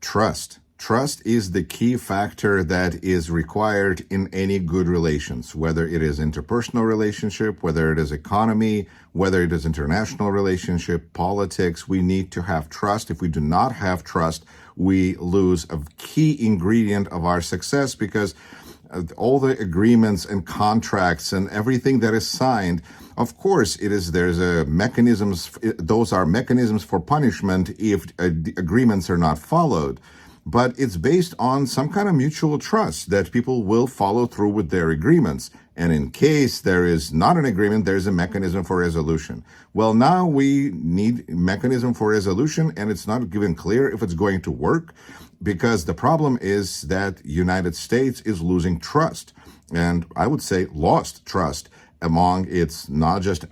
Trust. Trust is the key factor that is required in any good relations, whether it is interpersonal relationship, whether it is economy, whether it is international relationship, politics. We need to have trust. If we do not have trust, we lose a key ingredient of our success, because all the agreements and contracts and everything that is signed, of course, there's a mechanisms. Those are mechanisms for punishment if agreements are not followed. But it's based on some kind of mutual trust that people will follow through with their agreements. And in case there is not an agreement, there's a mechanism for resolution. Well, now we need mechanism for resolution, and it's not even clear if it's going to work, because the problem is that United States is losing trust, and I would say lost trust among its not just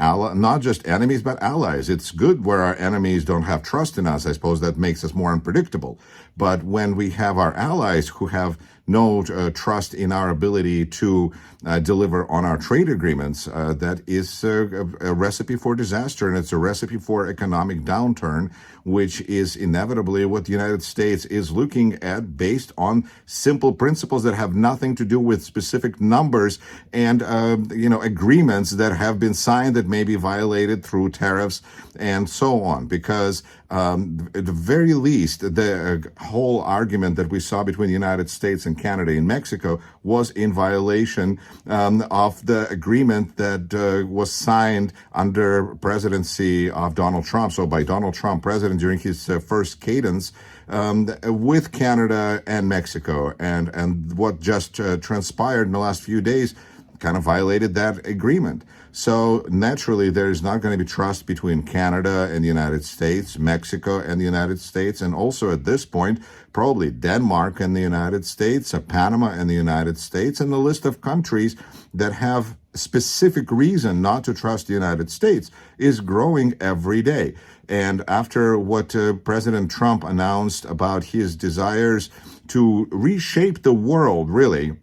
enemies, but allies. It's good where our enemies don't have trust in us. I suppose that makes us more unpredictable. But when we have our allies who have no trust in our ability to deliver on our trade agreements, that is a recipe for disaster, and it's a recipe for economic downturn, which is inevitably what the United States is looking at, based on simple principles that have nothing to do with specific numbers and agreements that have been signed that may be violated through tariffs and so on. Because at the very least, the whole argument that we saw between the United States and Canada and Mexico was in violation of the agreement that was signed under presidency of Donald Trump. So by Donald Trump, president, during his first cadence, with Canada and Mexico. And what just transpired in the last few days kind of violated that agreement. So naturally, there's not going to be trust between Canada and the United States, Mexico and the United States, and also at this point, probably Denmark and the United States, Panama and the United States, and the list of countries that have specific reason not to trust the United States is growing every day. And after what President Trump announced about his desires to reshape the world, really,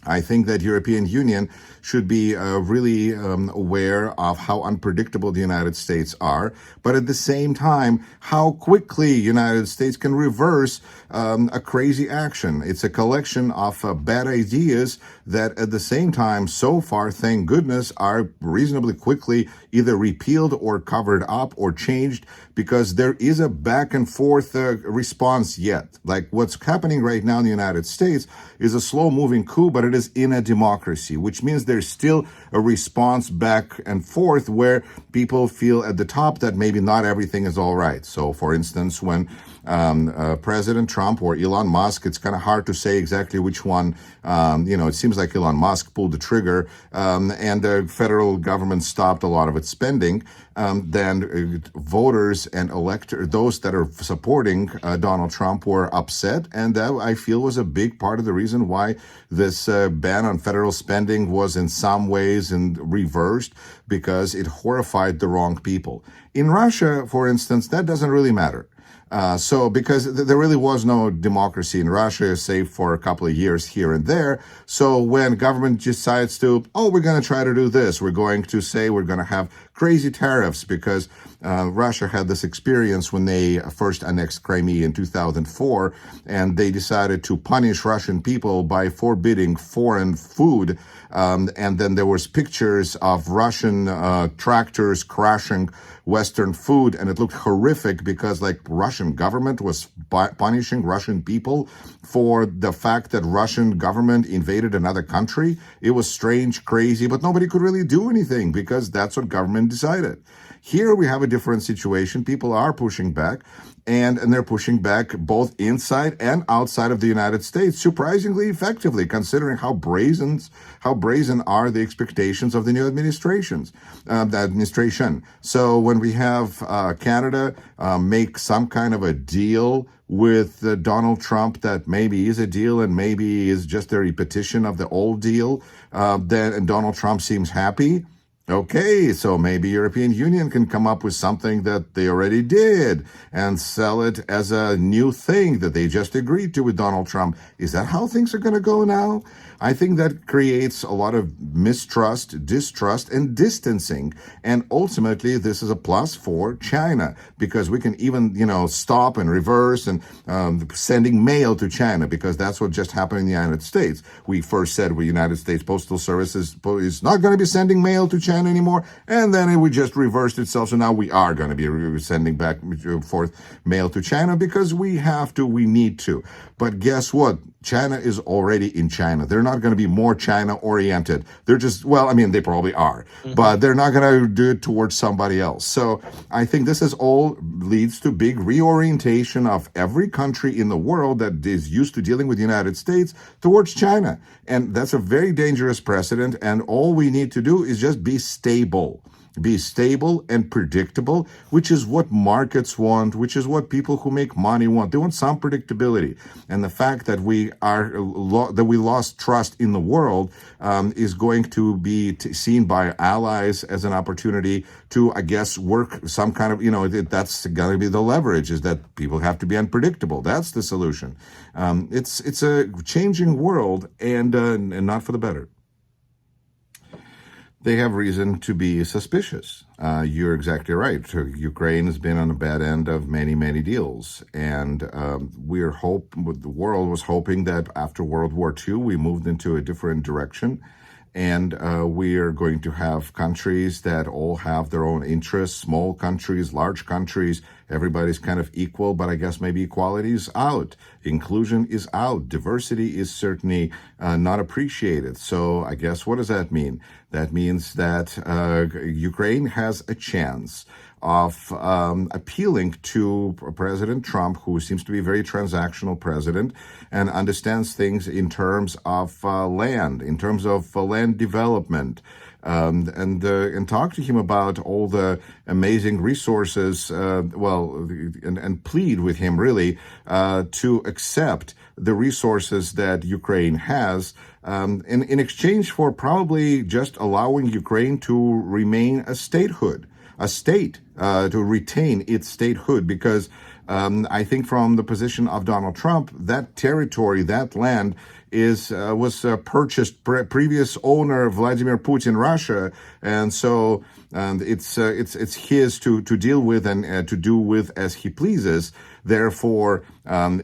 I think that European Union should be really aware of how unpredictable the United States are, but at the same time, how quickly United States can reverse a crazy action. It's a collection of bad ideas that at the same time, so far, thank goodness, are reasonably quickly either repealed or covered up or changed, because there is a back and forth response yet. Like what's happening right now in the United States is a slow moving coup, but it is in a democracy, which means there's still a response back and forth where people feel at the top that maybe not everything is all right. So for instance, when President Trump or Elon Musk, it's kind of hard to say exactly which one, it seems like Elon Musk pulled the trigger, and the federal government stopped a lot of its spending. Then voters and electors, those that are supporting Donald Trump, were upset. And that, I feel, was a big part of the reason why this ban on federal spending was in some ways reversed, because it horrified the wrong people. In Russia, for instance, that doesn't really matter. Because there really was no democracy in Russia, save for a couple of years here and there. So when government decides to, we're going to try to do this, we're going to say we're going to have crazy tariffs, because Russia had this experience when they first annexed Crimea in 2004, and they decided to punish Russian people by forbidding foreign food. And then there was pictures of Russian tractors crashing Western food, and it looked horrific, because Russian government was punishing Russian people for the fact that Russian government invaded another country. It was strange, crazy, but nobody could really do anything, because that's what government decided. Here we have a different situation. People are pushing back, and they're pushing back both inside and outside of the United States, surprisingly effectively, considering how brazen are the expectations of the new administration. So when we have Canada make some kind of a deal with Donald Trump that maybe is a deal and maybe is just a repetition of the old deal, and Donald Trump seems happy, Okay, so maybe European Union can come up with something that they already did and sell it as a new thing that they just agreed to with Donald Trump. Is that how things are going to go now? I think that creates a lot of mistrust, distrust, and distancing. And ultimately, this is a plus for China because we can even, stop and reverse and sending mail to China because that's what just happened in the United States. We first said the United States Postal Service is not going to be sending mail to China anymore, and then it just reversed itself. So now we are going to be sending back and forth mail to China because we have to, we need to. But guess what? China is already in China. They're not going to be more China oriented. They're just, they probably are, but they're not going to do it towards somebody else. So I think this is all leads to big reorientation of every country in the world that is used to dealing with the United States towards China. And that's a very dangerous precedent. And all we need to do is just be stable. Be stable and predictable, which is what markets want, which is what people who make money want. They want some predictability. And the fact that we lost trust in the world is going to be seen by allies as an opportunity to, I guess, work some kind of, that's going to be the leverage, is that people have to be unpredictable. That's the solution. It's a changing world and not for the better. They have reason to be suspicious. You're exactly right. Ukraine has been on the bad end of many, many deals. And the world was hoping that after World War II, we moved into a different direction. And we are going to have countries that all have their own interests, small countries, large countries. Everybody's kind of equal, but I guess maybe equality is out. Inclusion is out. Diversity is certainly not appreciated. So I guess what does that mean? That means that Ukraine has a chance of appealing to President Trump, who seems to be a very transactional president and understands things in terms of land, in terms of land development, and talk to him about all the amazing resources, and plead with him really to accept the resources that Ukraine has, in exchange for probably just allowing Ukraine to remain a statehood. A state to retain its statehood, because I think from the position of Donald Trump, that territory, that land was purchased previous owner Vladimir Putin, Russia, and so it's his to deal with and to do with as he pleases. Therefore,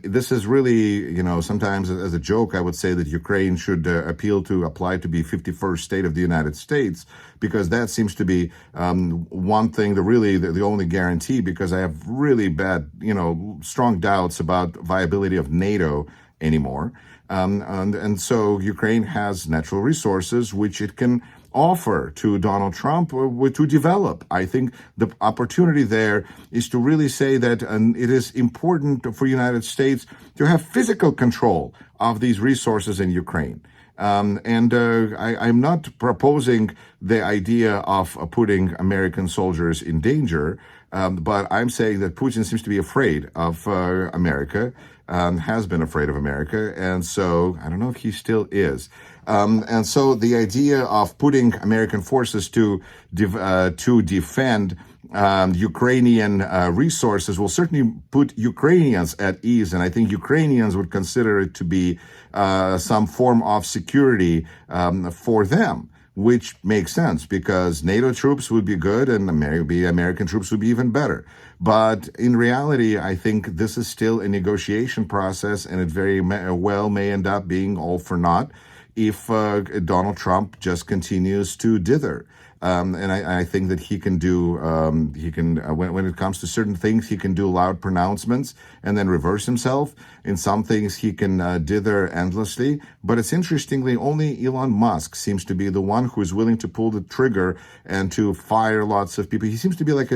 this is really, sometimes as a joke, I would say that Ukraine should apply to be 51st state of the United States, because that seems to be one thing, the only guarantee, because I have really bad, strong doubts about viability of NATO anymore. And so Ukraine has natural resources which it can offer to Donald Trump to develop. I think the opportunity there is to really say that it is important for the United States to have physical control of these resources in Ukraine. I'm not proposing the idea of putting American soldiers in danger, but I'm saying that Putin seems to be afraid of America, has been afraid of America, and so I don't know if he still is. And so the idea of putting American forces to defend Ukrainian resources will certainly put Ukrainians at ease, and I think Ukrainians would consider it to be some form of security for them, which makes sense because NATO troops would be good and American troops would be even better. But in reality, I think this is still a negotiation process, and it very well may end up being all for naught if Donald Trump just continues to dither. And I think that he can do, when it comes to certain things, he can do loud pronouncements and then reverse himself. In some things, he can dither endlessly. But it's interestingly, only Elon Musk seems to be the one who is willing to pull the trigger and to fire lots of people. He seems to be like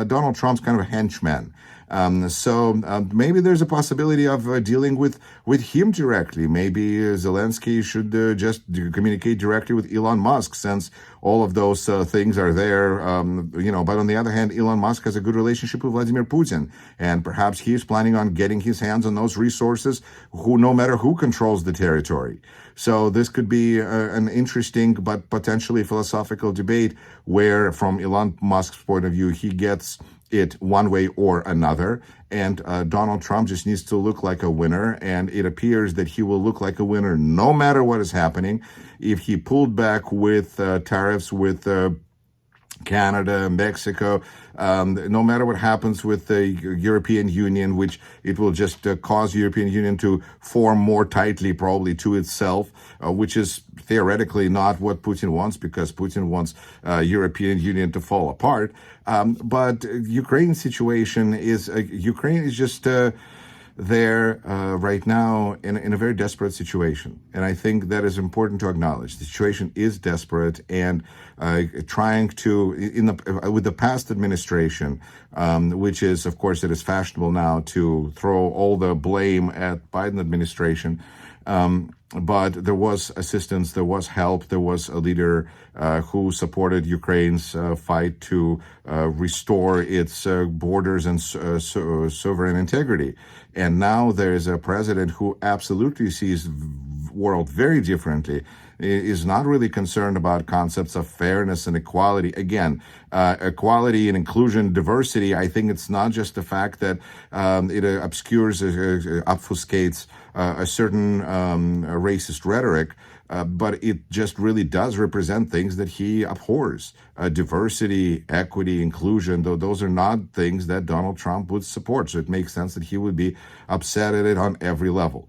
Donald Trump's kind of a henchman. Maybe there's a possibility of dealing with him directly. Maybe Zelensky should just communicate directly with Elon Musk, since all of those things are there. But on the other hand, Elon Musk has a good relationship with Vladimir Putin, and perhaps he's planning on getting his hands on those resources, no matter who controls the territory. So this could be an interesting but potentially philosophical debate where, from Elon Musk's point of view, he gets it one way or another. And Donald Trump just needs to look like a winner. And it appears that he will look like a winner no matter what is happening. If he pulled back with tariffs with Canada, Mexico, no matter what happens with the European Union, which it will just cause the European Union to form more tightly probably to itself, which is theoretically not what Putin wants, because Putin wants European Union to fall apart. But Ukraine's situation is, Ukraine is just there right now in a very desperate situation. And I think that is important to acknowledge. The situation is desperate, and trying to, with the past administration, which is, of course, it is fashionable now to throw all the blame at Biden administration. But there was assistance, there was help, there was a leader who supported Ukraine's fight to restore its borders and sovereign integrity. And now there is a president who absolutely sees world very differently, is not really concerned about concepts of fairness and equality. Again, equality and inclusion, diversity, I think it's not just the fact that it obscures, obfuscates a certain racist rhetoric, but it just really does represent things that he abhors. Diversity, equity, inclusion, though those are not things that Donald Trump would support. So it makes sense that he would be upset at it on every level.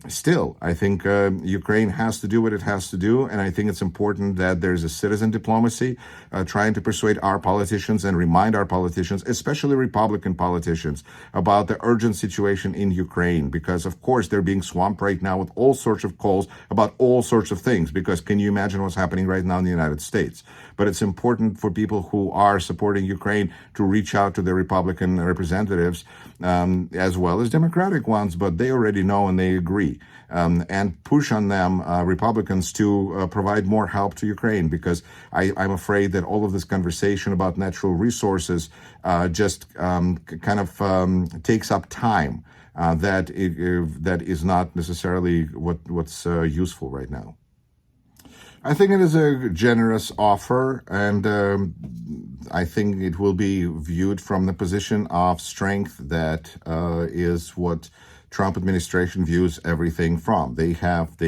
Still, I think Ukraine has to do what it has to do, and I think it's important that there's a citizen diplomacy trying to persuade our politicians and remind our politicians, especially Republican politicians, about the urgent situation in Ukraine, because of course they're being swamped right now with all sorts of calls about all sorts of things, because can you imagine what's happening right now in the United States? But it's important for people who are supporting Ukraine to reach out to their Republican representatives, as well as Democratic ones, but they already know and they agree, and push on them, Republicans, to provide more help to Ukraine, because I'm afraid that all of this conversation about natural resources just kind of takes up time that is not necessarily what's useful right now. I think it is a generous offer, and I think it will be viewed from the position of strength that is what Trump administration views everything from. They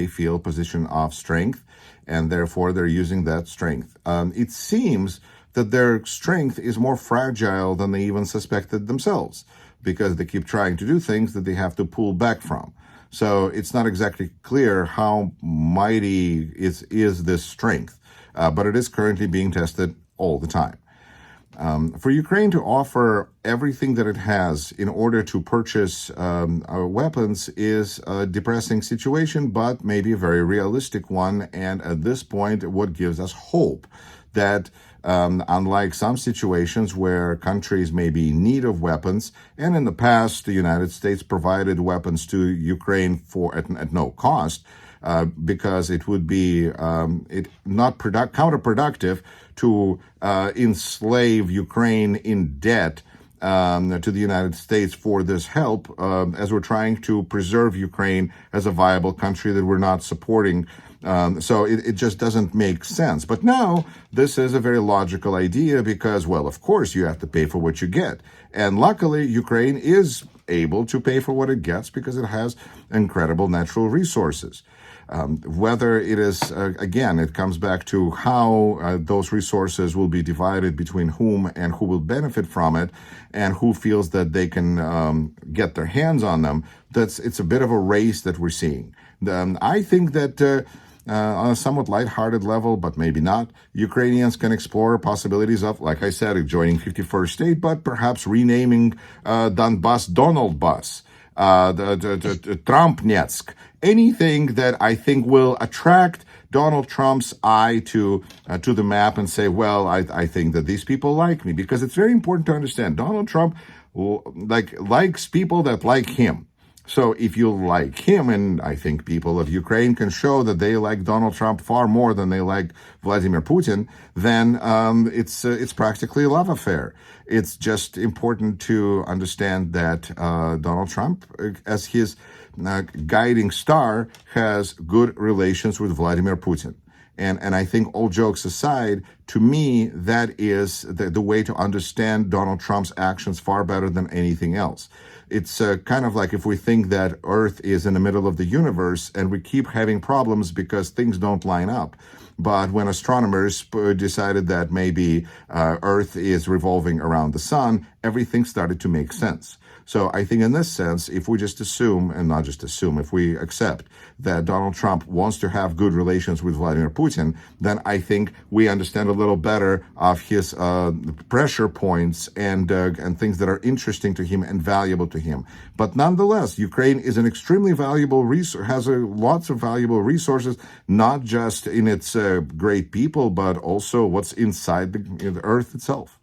feel position of strength, and therefore they're using that strength. It seems that their strength is more fragile than they even suspected themselves, because they keep trying to do things that they have to pull back from. So it's not exactly clear how mighty is this strength, but it is currently being tested all the time. For Ukraine to offer everything that it has in order to purchase weapons is a depressing situation, but maybe a very realistic one. And at this point, what gives us hope that unlike some situations where countries may be in need of weapons, and in the past the United States provided weapons to Ukraine at no cost, because it would be counterproductive to enslave Ukraine in debt to the United States for this help, as we're trying to preserve Ukraine as a viable country that we're not supporting. So it just doesn't make sense. But now this is a very logical idea because, well, of course you have to pay for what you get. And luckily, Ukraine is able to pay for what it gets because it has incredible natural resources. Whether it is, again, it comes back to how those resources will be divided between whom and who will benefit from it, and who feels that they can get their hands on them. It's a bit of a race that we're seeing. I think that on a somewhat lighthearted level, but maybe not, Ukrainians can explore possibilities of, like I said, joining 51st state, but perhaps renaming Donbass Donald-Bus, the Trumpnetsk, anything that I think will attract Donald Trump's eye to the map and say, well, I think that these people like me, because it's very important to understand Donald Trump likes people that like him. So if you like him, and I think people of Ukraine can show that they like Donald Trump far more than they like Vladimir Putin, then it's practically a love affair. It's just important to understand that Donald Trump, as his guiding star, has good relations with Vladimir Putin. And I think, all jokes aside, to me, that is the way to understand Donald Trump's actions far better than anything else. It's kind of like if we think that Earth is in the middle of the universe and we keep having problems because things don't line up. But when astronomers decided that maybe Earth is revolving around the sun, everything started to make sense. So I think in this sense, if we just assume, and not just assume, if we accept that Donald Trump wants to have good relations with Vladimir Putin, then I think we understand a little better of his pressure points and things that are interesting to him and valuable to him. But nonetheless, Ukraine is an extremely valuable resource, has lots of valuable resources, not just in its great people, but also what's inside the earth itself.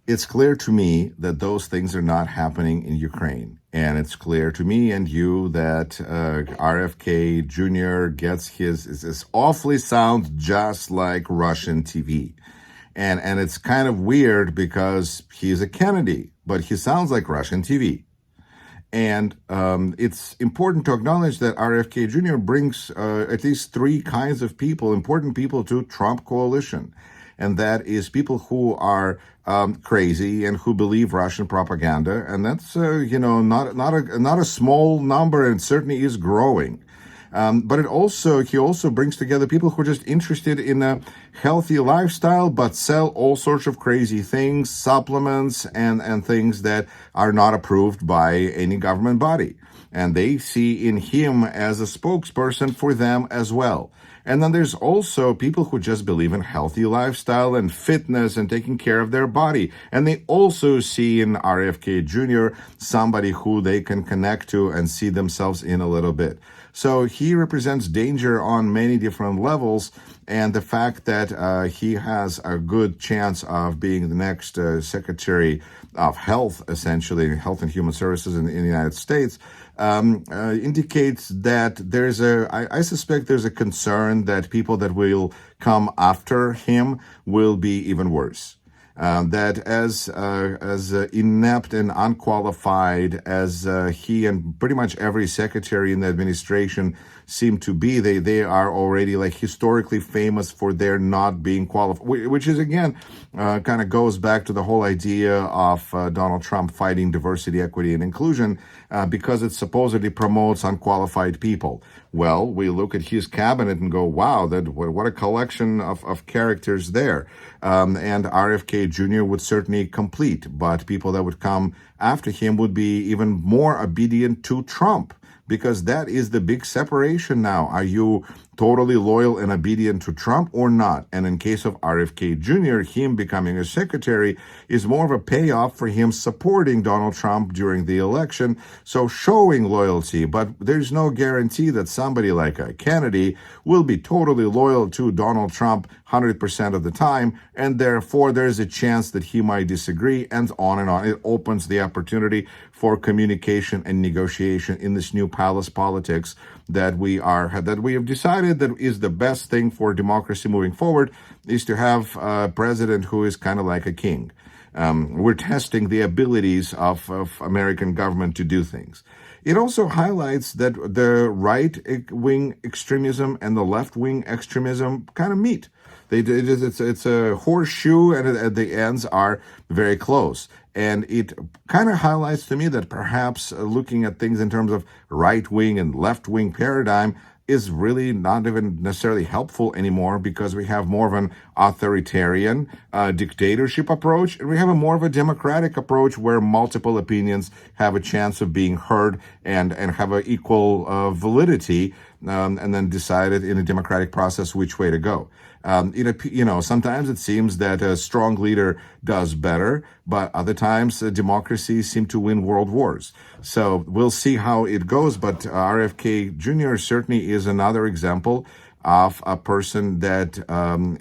It's clear to me that those things are not happening in Ukraine. And it's clear to me and you that RFK Jr. gets his awfully sounds just like Russian TV. And it's kind of weird because he's a Kennedy, but he sounds like Russian TV. And it's important to acknowledge that RFK Jr. brings at least three kinds of people, important people, to Trump coalition. And that is people who are crazy and who believe Russian propaganda, and that's not a small number, and certainly is growing. But he also brings together people who are just interested in a healthy lifestyle, but sell all sorts of crazy things, supplements, and things that are not approved by any government body. And they see in him as a spokesperson for them as well. And then there's also people who just believe in healthy lifestyle and fitness and taking care of their body. And they also see in RFK Jr. somebody who they can connect to and see themselves in a little bit. So he represents danger on many different levels. And the fact that he has a good chance of being the next Secretary of Health, essentially, Health and Human Services in the United States, indicates that I suspect there's a concern that people that will come after him will be even worse. That as inept and unqualified as he and pretty much every secretary in the administration seem to be, they are already like historically famous for their not being qualified, which is again kind of goes back to the whole idea of Donald Trump fighting diversity, equity, and inclusion because it supposedly promotes unqualified people. Well, we look at his cabinet and go, wow, what a collection of characters there. And RFK Jr. would certainly complete, but people that would come after him would be even more obedient to Trump, because that is the big separation now. Are you totally loyal and obedient to Trump or not? And in case of RFK Jr., him becoming a secretary is more of a payoff for him supporting Donald Trump during the election, so showing loyalty. But there's no guarantee that somebody like a Kennedy will be totally loyal to Donald Trump 100% of the time, and therefore there's a chance that he might disagree, and on and on. It opens the opportunity for communication and negotiation in this new palace politics that we have decided that is the best thing for democracy moving forward, is to have a president who is kind of like a king. We're testing the abilities of American government to do things. It also highlights that the right-wing extremism and the left-wing extremism kind of meet. It's a horseshoe, and at the ends are very close. And it kind of highlights to me that perhaps looking at things in terms of right-wing and left-wing paradigm is really not even necessarily helpful anymore, because we have more of an authoritarian dictatorship approach, and we have a more of a democratic approach where multiple opinions have a chance of being heard and have an equal validity, and then decided in a democratic process which way to go. Sometimes it seems that a strong leader does better, but other times democracies seem to win world wars. So we'll see how it goes, but RFK Jr. certainly is another example of a person that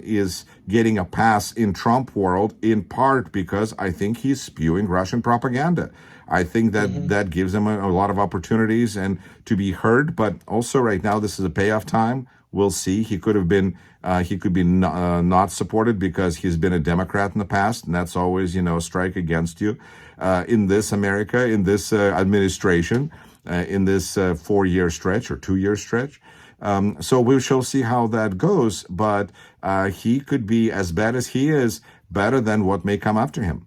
is getting a pass in Trump world, in part because I think he's spewing Russian propaganda. I think that Hmm. that gives him a lot of opportunities and to be heard. But also, right now, this is a payoff time. We'll see. He could be not supported because he's been a Democrat in the past, and that's always, a strike against you. In this America, in this administration, in this 4 year stretch or 2 year stretch. So we shall see how that goes. But he could be, as bad as he is, better than what may come after him.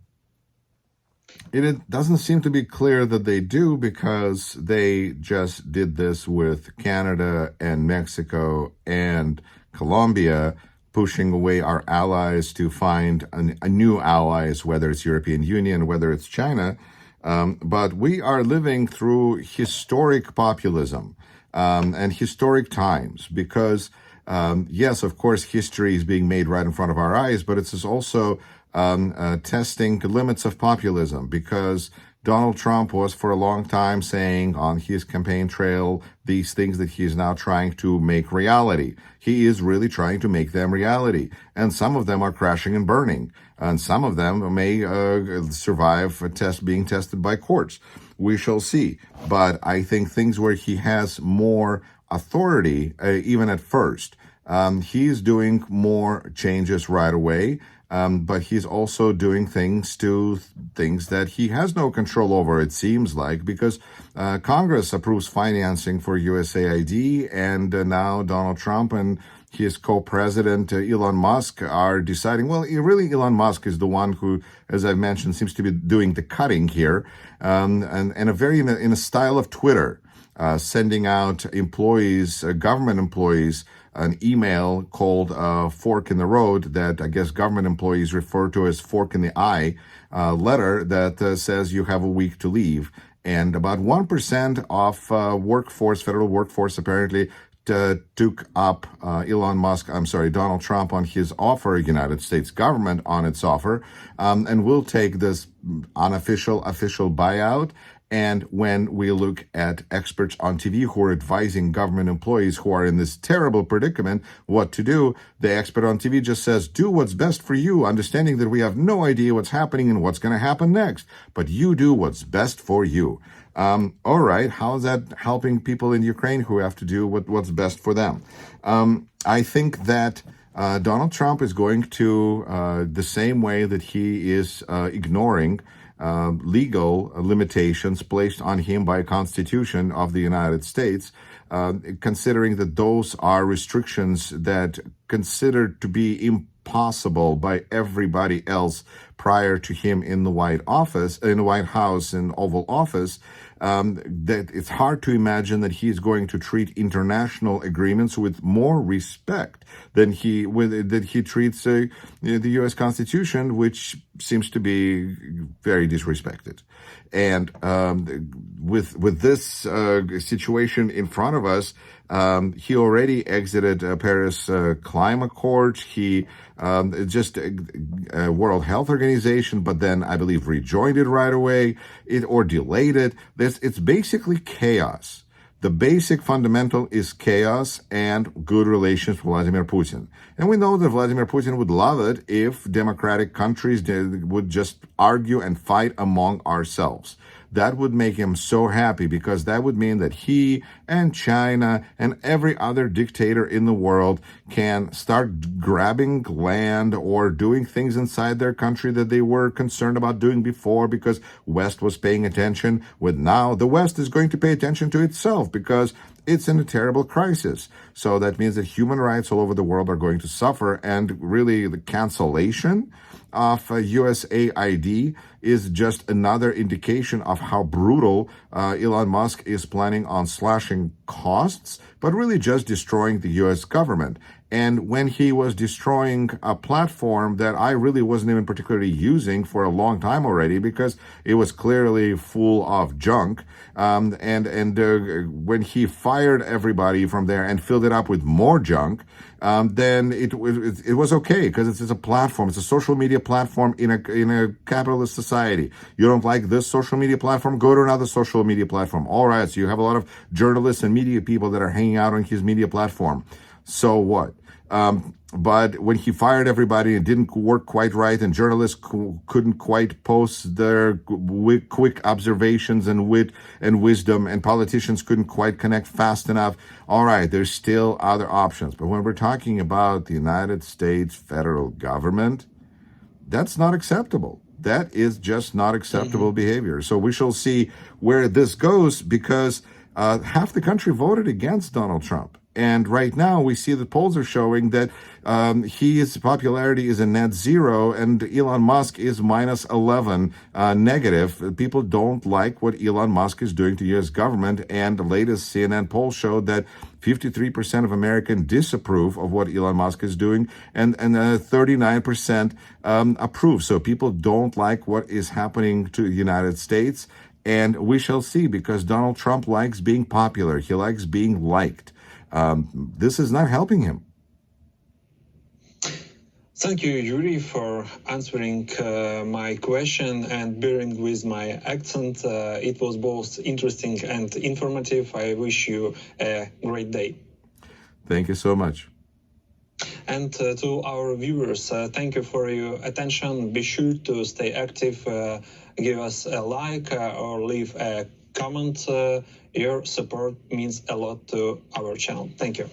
It doesn't seem to be clear that they do, because they just did this with Canada and Mexico and Colombia, pushing away our allies to find a new allies, whether it's European Union, whether it's China. But we are living through historic populism and historic times, because, yes, of course, history is being made right in front of our eyes, but it's also testing the limits of populism, because Donald Trump was for a long time saying on his campaign trail these things that he is now trying to make reality. He is really trying to make them reality. And some of them are crashing and burning. And some of them may survive being tested by courts. We shall see. But I think things where he has more authority, even at first, he's doing more changes right away. But he's also doing things that he has no control over, it seems like, because Congress approves financing for USAID, and now Donald Trump and his co-president Elon Musk are deciding. Well, really, Elon Musk is the one who, as I've mentioned, seems to be doing the cutting here, and in a style of Twitter, sending out employees, government employees, an email called Fork in the Road, that I guess government employees refer to as Fork in the Eye, letter that says you have a week to leave. And about 1% of federal workforce, apparently took up Donald Trump on his offer, United States government on its offer, and will take this unofficial, official buyout. And when we look at experts on TV who are advising government employees who are in this terrible predicament what to do, the expert on TV just says, do what's best for you, understanding that we have no idea what's happening and what's going to happen next. But you do what's best for you. All right, how is that helping people in Ukraine who have to do what's best for them? I think that Donald Trump is going to, the same way that he is ignoring legal limitations placed on him by Constitution of the United States, considering that those are restrictions that considered to be impossible by everybody else prior to him in the White House, in Oval Office. That it's hard to imagine that he's going to treat international agreements with more respect than he treats the U.S. Constitution, which seems to be very disrespected. And with this situation in front of us, he already exited Paris Climate Accord. He just World Health Organization, but then I believe rejoined it right away, or delayed it. It's basically chaos. The basic fundamental is chaos and good relations with Vladimir Putin. And we know that Vladimir Putin would love it if democratic countries would just argue and fight among ourselves. That would make him so happy, because that would mean that he and China and every other dictator in the world can start grabbing land or doing things inside their country that they were concerned about doing before because West was paying attention. With now, the West is going to pay attention to itself because it's in a terrible crisis. So that means that human rights all over the world are going to suffer, and really the cancellation of USAID is just another indication of how brutal Elon Musk is planning on slashing costs, but really just destroying the US government. And when he was destroying a platform that I really wasn't even particularly using for a long time already, because it was clearly full of junk, when he fired everybody from there and filled it up with more junk, then it was okay, because it's a platform. It's a social media platform in a capitalist society. You don't like this social media platform? Go to another social media platform. All right, so you have a lot of journalists and media people that are hanging out on his media platform. So what? But when he fired everybody, it didn't work quite right, and journalists couldn't quite post their quick observations and wit and wisdom, and politicians couldn't quite connect fast enough. All right, there's still other options. But when we're talking about the United States federal government, that's not acceptable. That is just not acceptable behavior. So we shall see where this goes, because half the country voted against Donald Trump. And right now, we see the polls are showing that his popularity is a net zero, and Elon Musk is minus 11 negative. People don't like what Elon Musk is doing to U.S. government, and the latest CNN poll showed that 53% of Americans disapprove of what Elon Musk is doing, and 39% approve. So people don't like what is happening to the United States, and we shall see, because Donald Trump likes being popular. He likes being liked. This is not helping him. Thank you, Yuri, for answering my question and bearing with my accent. It was both interesting and informative. I wish you a great day. Thank you so much. And to our viewers, thank you for your attention. Be sure to stay active, give us a like or leave a comment. Your support means a lot to our channel. Thank you.